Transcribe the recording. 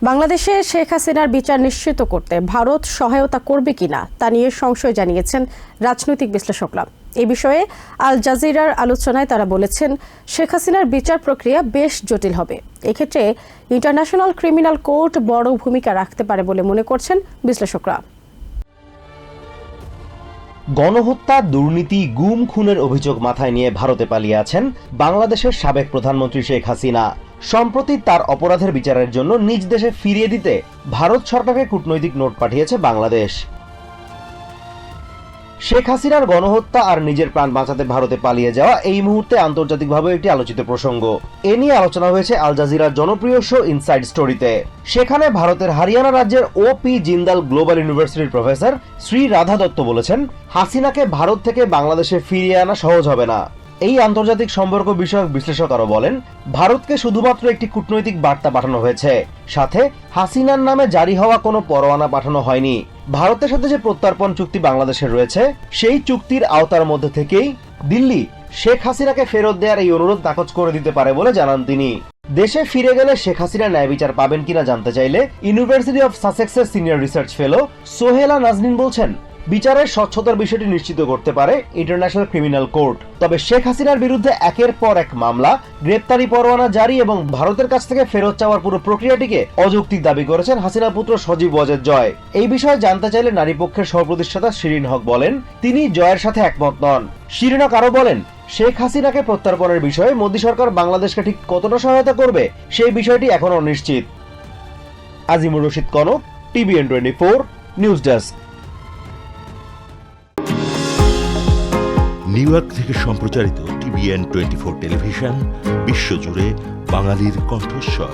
বাংলাদেশে শেখ হাসিনার বিচার নিশ্চিত করতে ভারত সহায়তা করবে কিনা তা নিয়ে সংশয় জানিয়েছেন রাজনৈতিক বিশ্লেষকরা। এই বিষয়ে আল জাজিরার আলোচনায় তারা বলেছেন, শেখ হাসিনার বিচার প্রক্রিয়া বেশ জটিল হবে। এক্ষেত্রে ইন্টারন্যাশনাল ক্রিমিনাল কোর্ট বড় ভূমিকা রাখতে পারে বলে মনে করছেন বিশ্লেষকরা। গণহত্যা, দুর্নীতি, গুম খুনের অভিযোগ মাথায় নিয়ে ভারতে পালিয়ে আছেন বাংলাদেশের সাবেক প্রধানমন্ত্রী শেখ হাসিনা। সম্প্রতি তার অপরাধের বিচারের জন্য নিজ দেশে ফিরিয়ে দিতে ভারত সরকারকে কূটনৈতিক নোট পাঠিয়েছে বাংলাদেশ। শেখ হাসিনার গণহত্যা আর নিজের প্রাণ বাঁচাতে ভারতে পালিয়ে যাওয়া এই মুহূর্তে আন্তর্জাতিকভাবে একটি আলোচিত প্রসঙ্গ। এ নিয়ে আলোচনা হয়েছে আল জাজিরার জনপ্রিয় শো ইনসাইড স্টোরিতে। সেখানে ভারতের হরিয়ানা রাজ্যের ও.পি. জিন্দাল গ্লোবাল ইউনিভার্সিটির প্রফেসর শ্রী রাধা দত্ত বলেছেন, হাসিনাকে ভারত থেকে বাংলাদেশে ফিরিয়ে আনা সহজ হবে না। এই আন্তর্জাতিক সম্পর্ক বিষয়ক বিশ্লেষক আরো বলেন, ভারতকে শুধুমাত্র একটি কূটনৈতিক বার্তা পাঠানো হয়েছে, সাথে হাসিনার নামে জারি হওয়া কোনো পরোয়ানা পাঠানো হয়নি। ভারতের সাথে যে প্রত্যর্পণ চুক্তি বাংলাদেশের রয়েছে, সেই চুক্তির আওতার মধ্যে থেকেই দিল্লি শেখ হাসিনাকে ফেরত দেওয়ার এই অনুরোধ নাকচ করে দিতে পারে বলে জানান তিনি। দেশে ফিরে গেলে শেখ হাসিনা ন্যায় বিচার পাবেন কিনা জানতে চাইলে ইউনিভার্সিটি অফ সাসেক্সের senior research fellow Sohela Naznin বলছেন, বিচারের স্বচ্ছতার বিষয়টি নিশ্চিত করতে পারে ইন্টারন্যাশনাল ক্রিমিনাল কোর্ট। তবে শেখ হাসিনার বিরুদ্ধে একের পর এক মামলা, গ্রেপ্তারি পরোয়ানা জারি এবং ভারতের কাছ থেকে ফেরত চাওয়ার পুরো প্রক্রিয়াটিকে অযৌক্তিক দাবি করেছেন হাসিনা পুত্র সজীব ওয়াজেদ জয়। এই বিষয়ে জানতে চাইলে নারী পক্ষের সহপ্রতিষ্ঠাতা শিরিন হক বলেন, তিনি জয়ের সাথে একমত নন। শিরিন হক আরো বলেন, শেখ হাসিনাকে প্রত্যর্পণের বিষয়ে মোদী সরকার বাংলাদেশকে ঠিক কতটা সহায়তা করবে সেই বিষয়টি এখনো অনিশ্চিত। Azimur Rashid Kanak, TVN 24 news desk. New York থেকে সম্প্রচারিত TVN 24 টেলিভিশন বিশ্বজুড়ে বাঙালির কণ্ঠস্বর।